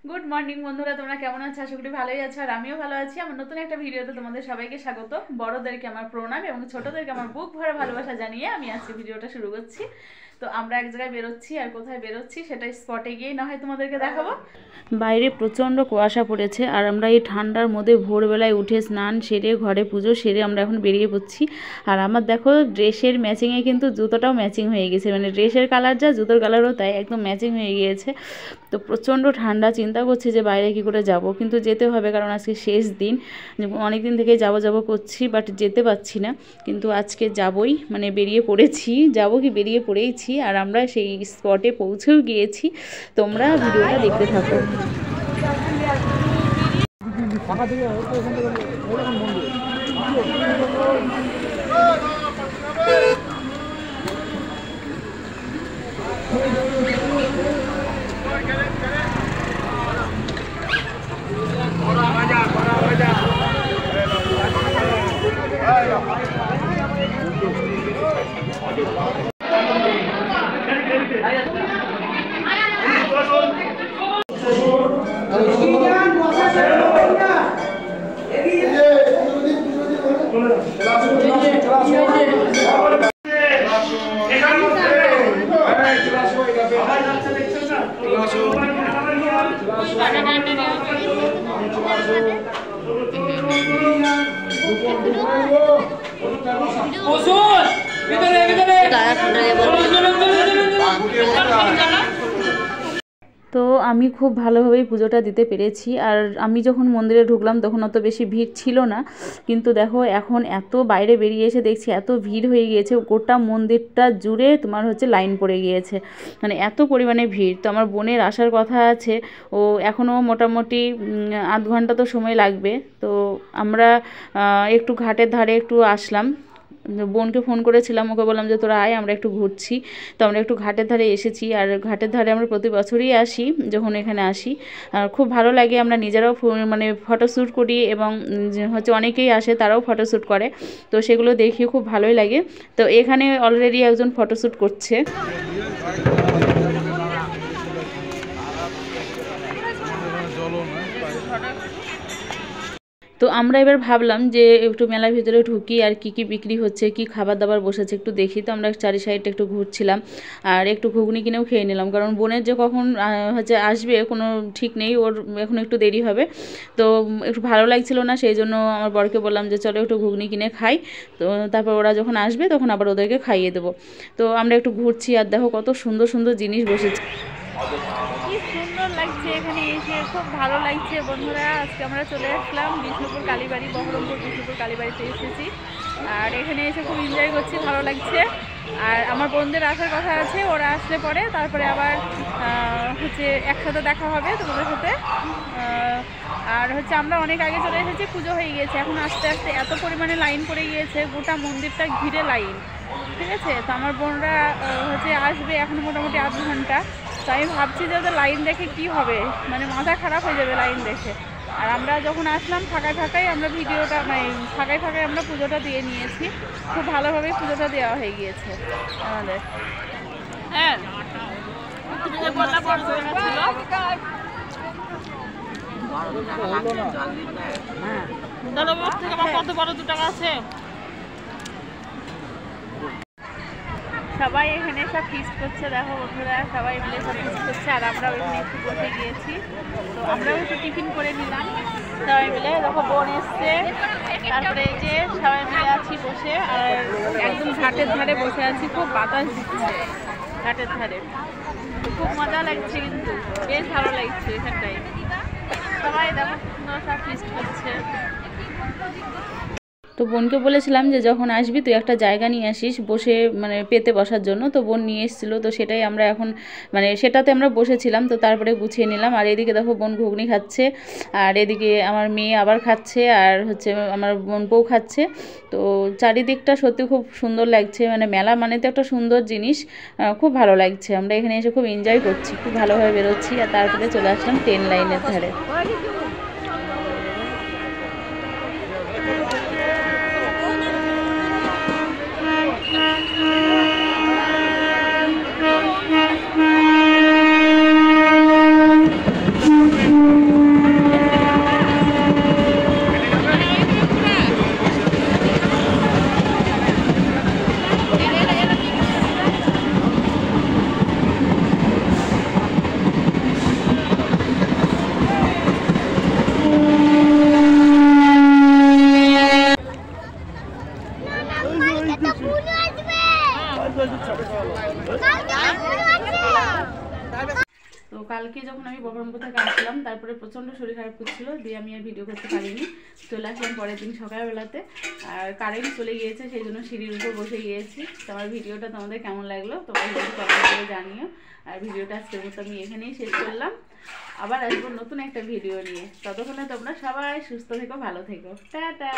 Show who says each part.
Speaker 1: Good morning বন্ধুরা, তোমরা কেমন আছো? আশা করি ভালোই আছো, আর আমিও ভালো আছি। আমার নতুন একটা ভিডিওতে তোমাদের সবাইকে স্বাগত। বড়দেরকে আমার প্রণাম এবং ছোটদেরকে আমার বুক ভরা ভালোবাসা জানিয়ে আমি আজকে ভিডিওটা শুরু করছি। তো আমরা এক জায়গায় বেরোচ্ছি, আর কোথায় বেরোচ্ছি সেটা স্পটে গিয়েই না হয় তোমাদেরকে দেখাবো। বাইরে প্রচণ্ড কুয়াশা পড়েছে, আর আমরা এই ঠান্ডার মধ্যে ভোরবেলায় উঠে স্নান সেরে ঘরে পুজো সেরে আমরা এখন বেরিয়ে পড়ছি। আর আমার দেখো ড্রেসের ম্যাচিংয়ে কিন্তু জুতোটাও ম্যাচিং হয়ে গেছে, মানে ড্রেসের কালার যা জুতোর কালারও তাই, একদম ম্যাচিং হয়ে গিয়েছে। তো প্রচণ্ড ঠান্ডা, চিন্তা করছি যে বাইরে কী করে যাব, কিন্তু যেতে হবে কারণ আজকে শেষ দিন। অনেক দিন থেকেই যাব করছি, বাট যেতে পারছি না, কিন্তু আজকে যাবই, মানে বেরিয়ে পড়েছি, যাব কি বেরিয়ে পড়েইছি। আর আমরা সেই স্পটে পৌঁছেও গিয়েছি, তোমরা ভিডিওটা দেখতে থাকো। তো আমি খুব ভালোভাবেই পুজোটা দিতে পেরেছি। আর আমি যখন মন্দিরে ঢুকলাম তখন অত বেশি ভিড় ছিল না, কিন্তু দেখো এখন এত বাইরে বেরিয়ে এসে দেখছি এত ভিড় হয়ে গিয়েছে, গোটা মন্দিরটা জুড়ে তোমার হচ্ছে লাইন পড়ে গিয়েছে, মানে এত পরিমাণে ভিড়। তো আমার বোনের আসার কথা আছে, ও এখনও মোটামুটি আধ ঘন্টা তো সময় লাগবে। তো আমরা একটু ঘাটের ধারে একটু আসলাম, বোনকে ফোন করেছিলাম, ওকে বললাম যে তোরা আয়, আমরা একটু ঘুরছি। তো আমরা একটু ঘাটের ধারে এসেছি, আর ঘাটের ধারে আমরা প্রতি বছরই আসি যখন এখানে আসি, আর খুব ভালো লাগে। আমরা নিজেরাও মানে ফটোশ্যুট করি, এবং হচ্ছে অনেকেই আসে তারাও ফটোশ্যুট করে, তো সেগুলো দেখি খুব ভালোই লাগে। তো এখানে অলরেডি একজন ফটোশ্যুট করছে। তো আমরা এবার ভাবলাম যে একটু মেলার ভিতরে ঢুকি, আর কি কি বিক্রি হচ্ছে, কি খাবার দাবার বসেছে একটু দেখি। তো আমরা চারি সাইডটা একটু ঘুরছিলাম, আর একটু ঘুগনি কিনেও খেয়ে নিলাম, কারণ বোনের যে কখন হচ্ছে আসবে কোনো ঠিক নেই, ওর এখন একটু দেরি হবে। তো একটু ভালো লাগছিল না, সেই জন্য আমার বরকে বললাম যে চলো একটু ঘুগনি কিনে খাই, তো তারপর ওরা যখন আসবে তখন আবার ওদেরকে খাইয়ে দেবো। তো আমরা একটু ঘুরছি, আর দেখো কত সুন্দর সুন্দর জিনিস বসেছে, কি সুন্দর লাগছে এখানে এসে, খুব ভালো লাগছে বন্ধুরা। আজকে আমরা চলে আসলাম বিষ্ণুপুর কালীবাড়ি, বহরমপুর বিষ্ণুপুর কালীবাড়িতে এসেছি, আর এখানে এসে খুব এনজয় করছি, ভালো লাগছে। আর আমার বোনদের আসার কথা আছে, ওরা আসলে পরে তারপরে আবার হচ্ছে একসাথে দেখা হবে তোমাদের সাথে। আর হচ্ছে আমরা অনেক আগে চলে এসেছি, পুজো হয়ে গিয়েছে, এখন আস্তে আস্তে এত পরিমাণে লাইন পড়ে গিয়েছে, গোটা মন্দিরটা ঘিরে লাইন, ঠিক আছে। তো আমার বোনরা হচ্ছে আসবে এখন মোটামুটি আধ ঘন্টা। তো আমি ভাবছি যে ওদের লাইন দেখে কি হবে, মানে মাথা খারাপ হয়ে যাবে লাইন দেখে। আর আমরা যখন আসলাম ফাঁকায় ফাঁকায় আমরা ভিডিওটা, মানে ফাঁকায় ফাঁকায় আমরা পুজোটা দিয়ে নিয়েছি, খুব ভালোভাবেই পুজোটা দেওয়া হয়ে গিয়েছে আমাদের। হ্যাঁ কত বড় 2 টাকা আছে। সবাই এখানে সব ফিস্ট করছে, দেখো বন্ধুরা সবাই মিলে সব ফিস্ট করছে, আর আমরাও এখানে একটু বসে গিয়েছি। তো আমরাও একটু টিফিন করে নিলাম সবাই মিলে। দেখো বোন এসছে, তারপরে এই যে সবাই মিলে আছি বসে, আর একদম ঘাটের ধারে বসে আছি, খুব বাতাস দিচ্ছে ঘাটের ধারে, খুব মজা লাগছে, কিন্তু বেশ ভালো লাগছে এখানটায়। সবাই দেখো সুন্দর সব ফিস্ট করছে। তো বোনকে বলেছিলাম যে যখন আসবি তুই একটা জায়গা নিয়ে আসিস বসে, মানে পেতে বসার জন্য। তো বোন নিয়ে এসেছিলো, তো সেটাই আমরা এখন মানে সেটাতে আমরা বসেছিলাম। তো তারপরে গুছিয়ে নিলাম, আর এদিকে দেখো বোন ঘুগনি খাচ্ছে, আর এদিকে আমার মেয়ে আবার খাচ্ছে, আর হচ্ছে আমার বোন বউ খাচ্ছে। তো চারিদিকটা সত্যি খুব সুন্দর লাগছে, মানে মেলা মানে তো একটা সুন্দর জিনিস, খুব ভালো লাগছে। আমরা এখানে এসে খুব এনজয় করছি, খুব ভালোভাবে বেরোচ্ছি, আর তারপরে চলে আসলাম ট্রেন লাইনের ধারে। তো কালকে যখন আমি বহরমপুর থেকে আসলাম তারপরে প্রচণ্ড শরীর খারাপ করছিল, দিয়ে আমি আর ভিডিও করতে পারিনি। চলে আসলাম পরের দিন সকালবেলাতে, আর কারেন্ট চলে গিয়েছে, সেই জন্য সিঁড়ির উপর বসে গিয়েছি। তো আমার ভিডিওটা তোমাদের কেমন লাগলো তোমরা ভিডিও কমেন্ট করে জানিও। আর ভিডিওটা আজকের মতো আমি এখানেই শেষ করলাম, আবার আসবো নতুন একটা ভিডিও নিয়ে। ততক্ষণে তোমরা সবাই সুস্থ থেকো, ভালো থেকো, টাটা।